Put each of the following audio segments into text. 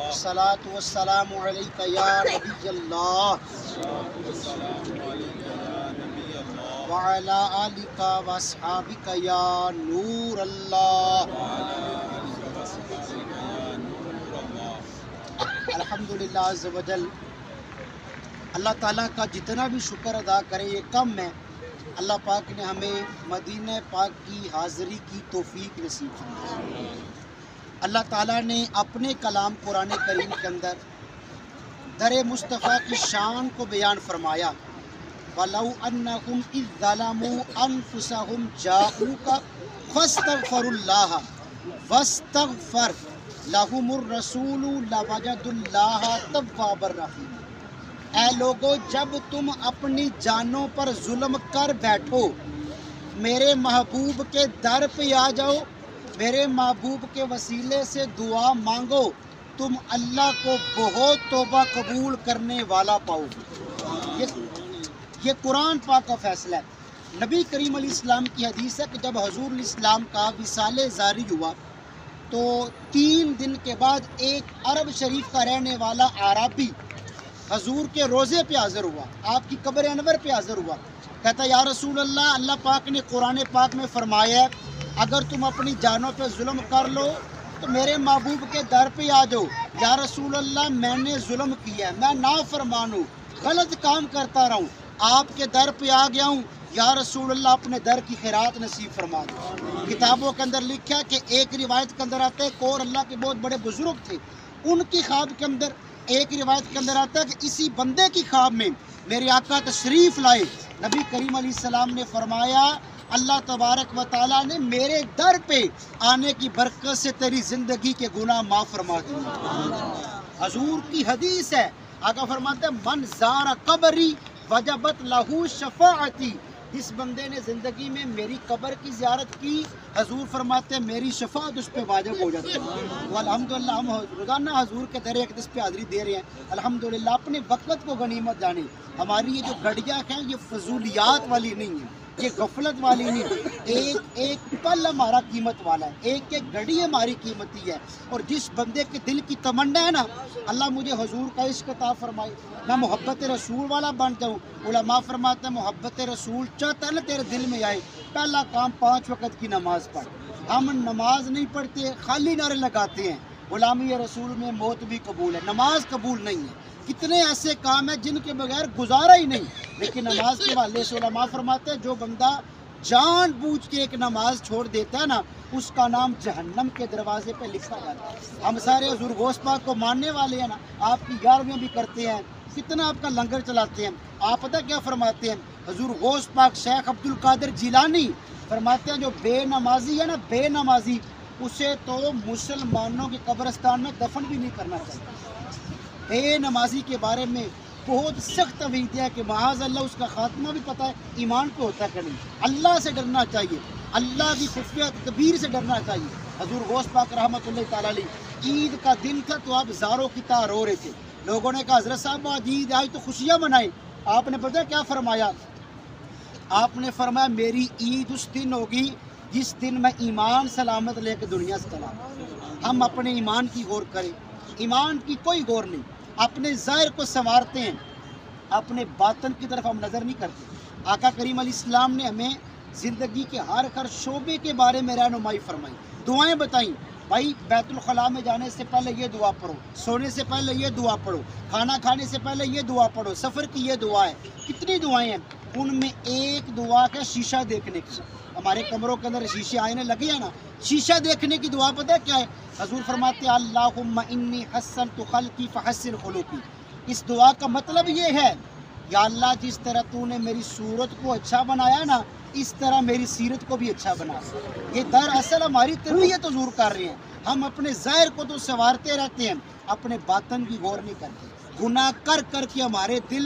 الصلاۃ والسلام علیک یا نبی اللہ وعلی آلک واصحابک یا نور اللہ۔ الحمدللہ عز و جل، اللہ تعالیٰ کا جتنا بھی شکر ادا کرے یہ کم ہے۔ اللہ پاک نے ہمیں مدینہ پاک کی حاضری کی توفیق نصیب فرمائی۔ اللہ تعالیٰ نے اپنے کلام قرآن کریم کے اندر در مصطفیٰ کی شان کو بیان فرمایا، وَلَوْ أَنَّهُمْ إِذْ ظَلَمُوا أَنفُسَهُمْ جَاءُوكَ فَاسْتَغْفَرُوا اللَّهَ وَاسْتَغْفَرَ لَهُمُ الرَّسُولُ لَوَجَدُوا اللَّهَ تَوَّابًا رَحِيمًا۔ اے لوگو، جب تم اپنی جانوں پر ظلم کر بیٹھو، میرے محبوب کے در پہ آ جاؤ، میرے محبوب کے وسیلے سے دعا مانگو، تم اللہ کو بہت توبہ قبول کرنے والا پاؤ گے۔ یہ قرآن پاک کا فیصلہ ہے۔ نبی کریم علیہ السلام کی حدیث ہے کہ جب حضور علیہ السلام کا وصال زاری ہوا تو 3 دن کے بعد ایک عرب شریف کا رہنے والا عربی حضور کے روزے پہ حاضر ہوا، آپ کی قبر انور پہ حاضر ہوا۔ کہتا یا رسول اللہ، اللہ پاک نے قرآن پاک میں فرمایا ہے اگر تم اپنی جانوں پہ ظلم کر لو تو میرے محبوب کے در پہ آ جاؤ۔ یا رسول اللہ، میں نے ظلم کیا ہے، میں نافرمان ہوں، غلط کام کرتا رہا ہوں، آپ کے در پہ آ گیا ہوں، یا رسول اللہ اپنے در کی خیرات نصیب فرما دو۔ کتابوں کے اندر لکھا کہ ایک روایت کے اندر آتا ہے کہ اور اللہ کے بہت بڑے بزرگ تھے، ان کی خواب کے اندر ایک روایت کے اندر آتا ہے کہ اسی بندے کی خواب میں میرے آقا تشریف لائے۔ نبی کریم علیہ السلام نے فرمایا اللہ تبارک و تعالیٰ نے میرے در پہ آنے کی برکت سے تیری زندگی کے گناہ معاف فرما دیے۔ حضور کی حدیث ہے، آقا فرماتے ہیں من زار قبری وجبت لہو شفاعتی، جس بندے نے زندگی میں میری قبر کی زیارت کی، حضور فرماتے ہیں میری شفاعت اس پہ واجب ہو جاتی ہے۔ الحمدللہ ہم روزانہ حضور کے در اقدس پہ حاضری دے رہے ہیں۔ الحمدللہ اپنے وقت کو غنیمت جانے، ہماری یہ جو گھڑیاں ہیں یہ فضولیات والی نہیں ہیں، یہ غفلت والی نہیں، ایک پل ہمارا قیمت والا ہے، ایک گھڑی ہماری قیمتی ہے۔ اور جس بندے کے دل کی تمنا ہے نا اللہ مجھے حضور کا عشق عطا فرمائے، میں محبت رسول والا بن جاؤں، علماء فرماتے ہیں محبت رسول چاہتا ہے نا تیرے دل میں آئے، پہلا کام 5 وقت کی نماز پڑھ۔ ہم نماز نہیں پڑھتے، خالی نعرے لگاتے ہیں غلامی رسول میں موت بھی قبول ہے، نماز قبول نہیں ہے۔ کتنے ایسے کام ہیں جن کے بغیر گزارا ہی نہیں، لیکن نماز کے حوالے سے علماء فرماتے ہیں جو بندہ جان بوجھ کے ایک نماز چھوڑ دیتا ہے نا اس کا نام جہنم کے دروازے پہ لکھا جاتا ہے۔ ہم سارے حضور غوث پاک کو ماننے والے ہیں نا، آپ کی 11ویں بھی کرتے ہیں، کتنا آپ کا لنگر چلاتے ہیں۔ آپ پتہ کیا فرماتے ہیں؟ حضور غوث پاک شیخ عبد القادر جیلانی فرماتے ہیں جو بے نمازی ہے نا، بے نمازی، اسے تو مسلمانوں کے قبرستان میں دفن بھی نہیں کرنا چاہیے۔ بے نمازی کے بارے میں بہت سخت توعید ہے کہ معاذ اللہ اس کا خاتمہ بھی پتہ ہے ایمان پہ ہوتا ہے کہ نہیں۔ اللہ سے ڈرنا چاہیے، اللہ کی خفیہ تدبیر سے ڈرنا چاہیے۔ حضور غوث پاک رحمۃ اللہ تعالیٰ علیہ عید کا دن تھا تو آپ زاروں کی طرح رو رہے تھے۔ لوگوں نے کہا حضرت صاحب آج عید آئی تو خوشیاں منائیں۔ آپ نے پتہ کیا فرمایا؟ آپ نے فرمایا میری عید اس دن ہوگی جس دن میں ایمان سلامت لے کے دنیا سے چلا۔ ہم اپنے ایمان کی غور کریں، ایمان کی کوئی غور نہیں، اپنے ظاہر کو سنوارتے ہیں، اپنے باطن کی طرف ہم نظر نہیں کرتے۔ آقا کریم علیہ السلام نے ہمیں زندگی کے ہر شعبے کے بارے میں رہنمائی فرمائی، دعائیں بتائیں۔ بھائی بیت الخلاء میں جانے سے پہلے یہ دعا پڑھو، سونے سے پہلے یہ دعا پڑھو، کھانا کھانے سے پہلے یہ دعا پڑھو، سفر کی یہ دعا ہے۔ کتنی دعائیں ہیں، ان میں ایک دعا ہے شیشہ دیکھنے کی۔ ہمارے کمروں کے اندر شیشے آئینے لگے ہیں نا، شیشہ دیکھنے کی دعا پتہ ہے کیا ہے؟ حضور فرماتے ہیں اللہم انی حسنت خلقی فحسن خلقی۔ اس دعا کا مطلب یہ ہے یا اللہ جس طرح تو نے میری صورت کو اچھا بنایا نا اس طرح میری سیرت کو بھی اچھا بنا۔ یہ دراصل ہماری تربیت حضور کر رہے ہیں۔ ہم اپنے ظاہر کو تو سنوارتے رہتے ہیں، اپنے باطن کی غور نہیں کرتے۔ گناہ کر کر کے ہمارے دل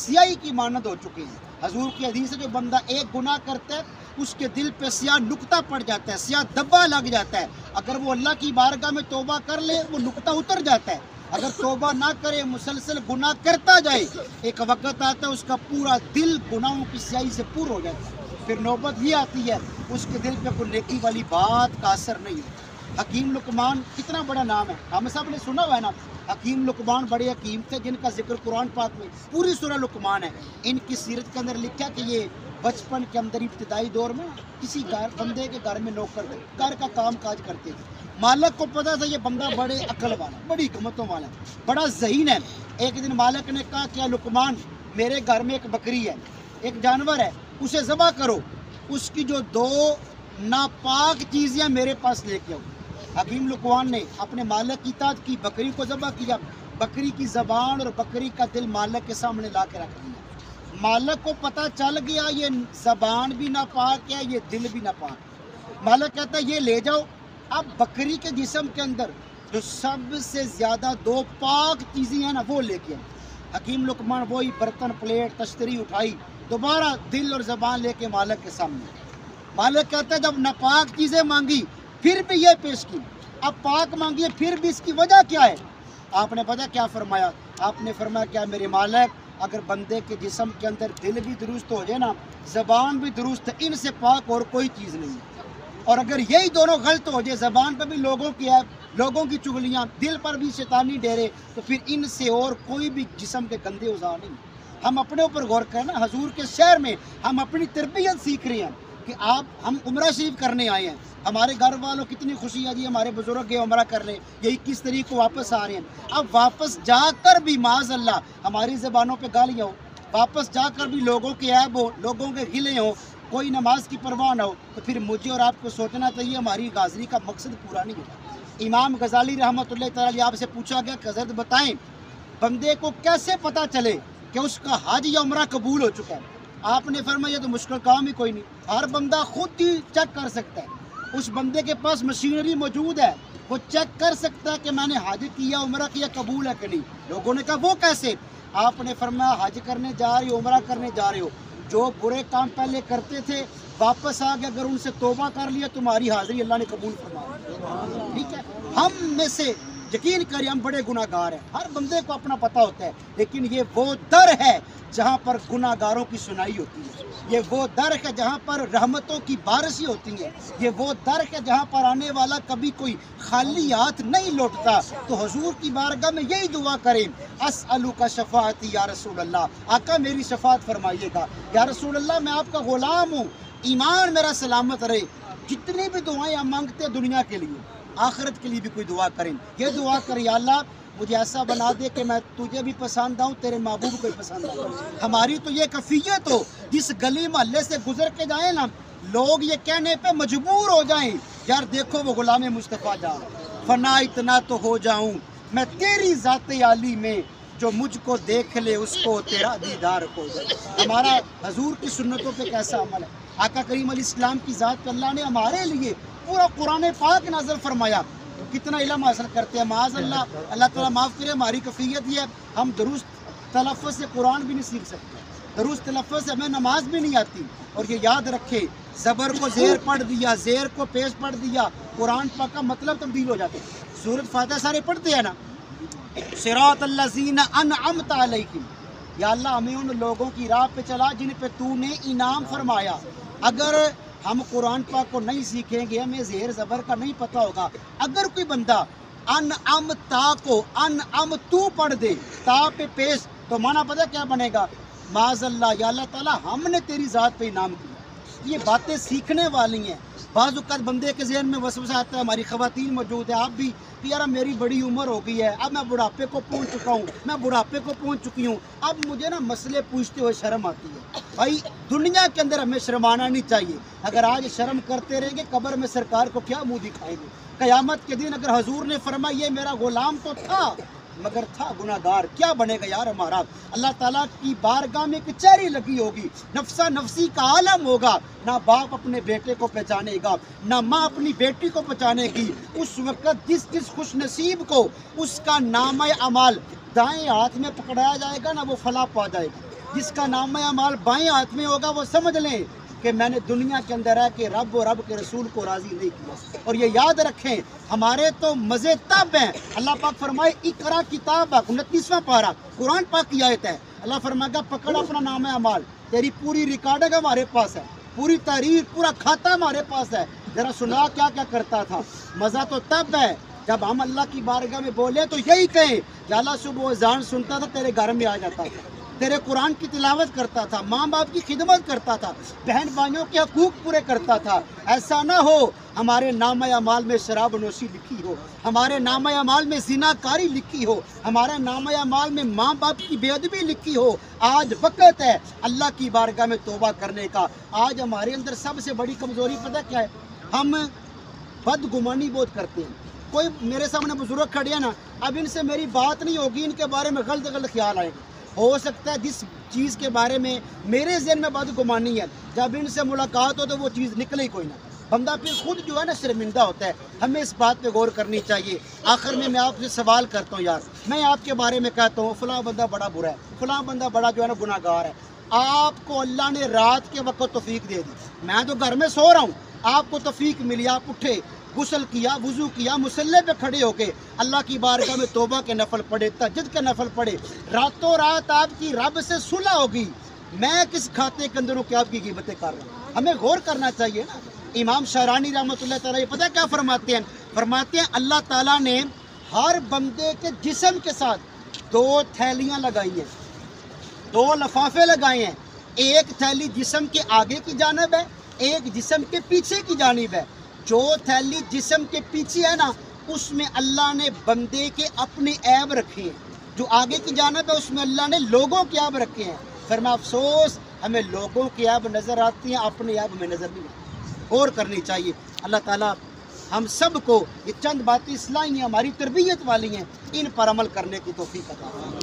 سیاہی کی مانند ہو چکے ہیں۔ حضور کی حدیث ہے جو بندہ ایک گناہ کرتا ہے اس کے دل پہ سیاہ نقطہ پڑ جاتا ہے، سیاہ دبا لگ جاتا ہے۔ اگر وہ اللہ کی بارگاہ میں توبہ کر لے وہ نقطہ اتر جاتا ہے، اگر توبہ نہ کرے مسلسل گناہ کرتا جائے ایک وقت آتا ہے اس کا پورا دل گناہوں کی سیاہی سے پور ہو جاتا ہے۔ پھر نوبت یہ آتی ہے اس کے دل پہ کوئی نیکی والی بات کا اثر نہیں ہوتا۔ حکیم لقمان کتنا بڑا نام ہے، ہم سب نے سنا ہوا ہے نا، حکیم لقمان بڑے حکیم تھے جن کا ذکر قرآن پاک میں پوری سورہ لقمان ہے۔ ان کی سیرت کے اندر لکھا کہ یہ بچپن کے اندر ابتدائی دور میں کسی بندے کے گھر میں نوکر تھے، گھر کا کام کاج کرتے تھے۔ مالک کو پتا تھا یہ بندہ بڑے عقل والا، بڑی حکمتوں والا، بڑا ذہین ہے۔ ایک دن مالک نے کہا کہ لقمان میرے گھر میں ایک بکری ہے، ایک جانور ہے، اسے ذبح کرو، اس کی جو 2 ناپاک چیزیں میرے پاس لے کے آؤ۔ حکیم لقمان نے اپنے مالک کی اطاعت کی، بکری کو ذبح کیا، بکری کی زبان اور بکری کا دل مالک کے سامنے لا کے رکھ دیا۔ مالک کو پتہ چل گیا یہ زبان بھی ناپاک ہے، یہ دل بھی ناپاک۔ مالک کہتا ہے یہ لے جاؤ۔ اب بکری کے جسم کے اندر جو سب سے زیادہ 2 پاک چیزیں ہیں نا وہ لے کے آئے۔ حکیم لقمان وہی برتن پلیٹ تشتری اٹھائی، دوبارہ دل اور زبان لے کے مالک کے سامنے۔ مالک کہتا ہے جب ناپاک چیزیں مانگی پھر بھی یہ پیش کی، اب پاک مانگی ہے پھر بھی اس کی وجہ کیا ہے؟ آپ نے پتہ کیا فرمایا؟ آپ نے فرمایا کیا میرے مالک اگر بندے کے جسم کے اندر دل بھی درست ہو جائے نا، زبان بھی درست ہے، ان سے پاک اور کوئی چیز نہیں ہے۔ اور اگر یہی دونوں غلط ہو جائے، زبان پہ بھی لوگوں کی عیب، لوگوں کی چغلیاں، دل پر بھی شیطانی ڈیرے، تو پھر ان سے اور کوئی بھی جسم کے گندے اوزار نہیں۔ ہم اپنے اوپر غور کریں نا، حضور کے شہر میں ہم اپنی تربیت سیکھ رہے ہیں کہ ہم عمرہ شریف کرنے آئے ہیں، ہمارے گھر والوں کتنی خوشی ہے جی ہمارے بزرگ عمرہ کر رہے ہیں، یہ 21 تاریخ کو واپس آ رہے ہیں۔ اب واپس جا کر بھی معاذ اللہ ہماری زبانوں پہ گالیاں ہو، واپس جا کر بھی لوگوں کے عیب ہو، لوگوں کے گلے ہوں، کوئی نماز کی پرواہ نہ ہو، تو پھر مجھے اور آپ کو سوچنا چاہیے ہماری حاضری کا مقصد پورا نہیں ہوتا۔ امام غزالی رحمۃ اللہ تعالیٰ آپ سے پوچھا گیا کہ حضرت بتائیں بندے کو کیسے پتہ چلے کہ اس کا حج یا عمرہ قبول ہو چکا ہے؟ آپ نے فرمایا یہ تو مشکل کام ہی کوئی نہیں، ہر بندہ خود ہی چیک کر سکتا ہے۔ اس بندے کے پاس مشینری موجود ہے، وہ چیک کر سکتا ہے کہ میں نے حج کیا عمرہ کیا قبول ہے کہ نہیں۔ لوگوں نے کہا وہ کیسے؟ آپ نے فرمایا حج کرنے جا رہے ہو، عمرہ کرنے جا رہے ہو، جو برے کام پہلے کرتے تھے واپس آ کے اگر ان سے توبہ کر لیا تمہاری حاضری اللہ نے قبول فرمایا۔ ٹھیک ہے، ہم میں سے یقین کریے ہم بڑے گناہ گار ہیں، ہر بندے کو اپنا پتہ ہوتا ہے، لیکن یہ وہ در ہے جہاں پر گناہ گاروں کی سنائی ہوتی ہے، یہ وہ در ہے جہاں پر رحمتوں کی بارشیں ہوتی ہیں، یہ وہ در ہے جہاں پر آنے والا کبھی کوئی خالی ہاتھ نہیں لوٹتا۔ تو حضور کی بارگاہ میں یہی دعا کریں، اسألک شفاعتی یا رسول اللہ، آقا میری شفاعت فرمائیے گا، یا رسول اللہ میں آپ کا غلام ہوں، ایمان میرا سلامت رہے۔ جتنی بھی دعائیں ہم مانگتے ہیں دنیا کے لیے، آخرت کے لیے بھی کوئی دعا کریں، یہ دعا کریں یا اللہ مجھے ایسا بنا دے کہ میں تجھے بھی پسند آؤں، تیرے محبوب کو بھی پسند آؤں۔ ہماری تو یہ کیفیت ہو جس گلی محلے سے گزر کے جائیں نا لوگ یہ کہنے پہ مجبور ہو جائیں یار دیکھو وہ غلام مصطفیٰ جا، فنا اتنا تو ہو جاؤں میں تیری ذات عالی میں، جو مجھ کو دیکھ لے اس کو تیرا دیدار ہو جائے۔ ہمارا حضور کی سنتوں پہ کیسا عمل ہے؟ آقا کریم علیہ السلام کی ذات پہ اللہ نے ہمارے لیے پورا قرآن پاک نازل فرمایا، کتنا علم حاصل کرتے ہیں معاذ اللہ، اللہ تعالیٰ معاف کرے۔ ہماری کیفیت یہ ہے ہم درست تلفظ سے قرآن بھی نہیں سیکھ سکتے، درست تلفظ سے ہمیں نماز بھی نہیں آتی۔ اور یہ یاد رکھے زبر کو زیر پڑھ دیا، زیر کو پیش پڑھ دیا، قرآن پاک کا مطلب تبدیل ہو جاتے۔ سورۃ فاتحہ سارے پڑھتے ہیں نا، صراط الذین انعمت علیہم، یا اللہ ہمیں ان لوگوں کی راہ پہ چلا جن پہ تو نے انعام فرمایا۔ اگر ہم قرآن پاک کو نہیں سیکھیں گے، ہمیں زیر زبر کا نہیں پتہ ہوگا۔ اگر کوئی بندہ انعمتا کو انعمتو پڑھ دے، تا پہ پیش، تو معنی پتہ کیا بنے گا؟ معاذ اللہ یا اللہ تعالیٰ ہم نے تیری ذات پہ انعام کیا۔ یہ باتیں سیکھنے والی ہیں۔ بعض اوقات بندے کے ذہن میں وسوسہ آتا ہے، ہماری خواتین موجود ہیں، آپ بھی کہ یار میری بڑی عمر ہو گئی ہے، اب میں بڑھاپے کو پہنچ چکا ہوں، میں بڑھاپے کو پہنچ چکی ہوں، اب مجھے نا مسئلے پوچھتے ہوئے شرم آتی ہے۔ بھائی دنیا کے اندر ہمیں شرمانا نہیں چاہیے، اگر آج شرم کرتے رہیں گے قبر میں سرکار کو کیا منہ دکھائیں گے؟ قیامت کے دن اگر حضور نے فرمایا یہ میرا غلام تو تھا مگر تھا گناہ گار، کیا بنے گا یار ہمارا؟ اللہ تعالیٰ کی بارگاہ میں کچہری لگی ہوگی، نفسا نفسی کا عالم ہوگا، نہ باپ اپنے بیٹے کو پہچانے گا، نہ ماں اپنی بیٹی کو پہچانے گی۔ اس وقت جس خوش نصیب کو اس کا نامہ اعمال دائیں ہاتھ میں پکڑایا جائے گا نا وہ فلاح پا جائے گا، جس کا نامہ اعمال بائیں ہاتھ میں ہوگا وہ سمجھ لیں کہ میں نے دنیا کے اندر ہے کہ رب و رب کے رسول کو راضی نہیں کیا۔ اور یہ یاد رکھیں ہمارے تو مزے تب ہیں، اللہ پاک فرمائے اقرا کتاب 29واں پارہ قرآن پاک کی آیت ہے، اللہ فرمائے گا پکڑ اپنا نام اعمال، تیری پوری ریکارڈنگ ہمارے پاس ہے، پوری تحریر پورا کھاتا ہمارے پاس ہے، ذرا سنا کیا کیا کرتا تھا. مزہ تو تب ہے جب ہم اللہ کی بارگاہ میں بولے تو یہی کہیں کہ اللہ صبح اذان سنتا تھا تیرے گھر میں آ جاتا تھا, تیرے قرآن کی تلاوت کرتا تھا, ماں باپ کی خدمت کرتا تھا, بہن بھائیوں کے حقوق پورے کرتا تھا. ایسا نہ ہو ہمارے نامہ اعمال میں شراب نوشی لکھی ہو, ہمارے نامہ اعمال میں زنا کاری لکھی ہو, ہمارے نامہ اعمال میں ماں باپ کی بے ادبی لکھی ہو. آج وقت ہے اللہ کی بارگاہ میں توبہ کرنے کا. آج ہمارے اندر سب سے بڑی کمزوری پتہ کیا ہے؟ ہم بدگمانی بہت کرتے ہیں. کوئی میرے سامنے بزرگ کھڑے ہیں نا, اب ان سے میری بات نہیں ہوگی, ان کے بارے میں غلط خیال آئے گا. ہو سکتا ہے جس چیز کے بارے میں میرے ذہن میں بدگمانی ہے, جب ان سے ملاقات ہو تو وہ چیز نکلے ہی کوئی نہ. بندہ پھر خود جو ہے نا شرمندہ ہوتا ہے. ہمیں اس بات پہ غور کرنی چاہیے. آخر میں آپ سے سوال کرتا ہوں یار, میں آپ کے بارے میں کہتا ہوں فلاں بندہ بڑا برا ہے, فلاں بندہ بڑا جو ہے نا گناہ گار ہے. آپ کو اللہ نے رات کے وقت توفیق دے دی, میں تو گھر میں سو رہا ہوں, آپ کو توفیق ملی, آپ اٹھے, غسل کیا, وضو کیا, مصلی پہ کھڑے ہو کے اللہ کی بارگاہ میں توبہ کے نفل پڑھے, تہجد کے نفل پڑھے, راتوں رات آپ کی رب سے صلح ہوگی. میں کس کھاتے کے اندر ہوں کہ آپ کی غیبتیں کر رہا ہوں؟ ہمیں غور کرنا چاہیے نا. امام شارانی رحمۃ اللہ تعالیٰ پتہ کیا فرماتے ہیں؟ فرماتے ہیں اللہ تعالیٰ نے ہر بندے کے جسم کے ساتھ 2 تھیلیاں لگائی ہیں, 2 لفافے لگائے ہیں. ایک تھیلی جسم کے آگے کی جانب ہے, ایک جسم کے پیچھے کی جانب ہے. جو تھیلی جسم کے پیچھے ہے نا, اس میں اللہ نے بندے کے اپنے عیب رکھے ہیں. جو آگے کی جانب ہے اس میں اللہ نے لوگوں کے عیب رکھے ہیں. پھر میں افسوس ہمیں لوگوں کے عیب نظر آتی ہیں, اپنے عیب میں نظر نہیں آتی. غور کرنی چاہیے. اللہ تعالیٰ ہم سب کو یہ چند باتیں اصلاحی ہیں, ہماری تربیت والی ہیں, ان پر عمل کرنے کی توفیق عطا فرمائے.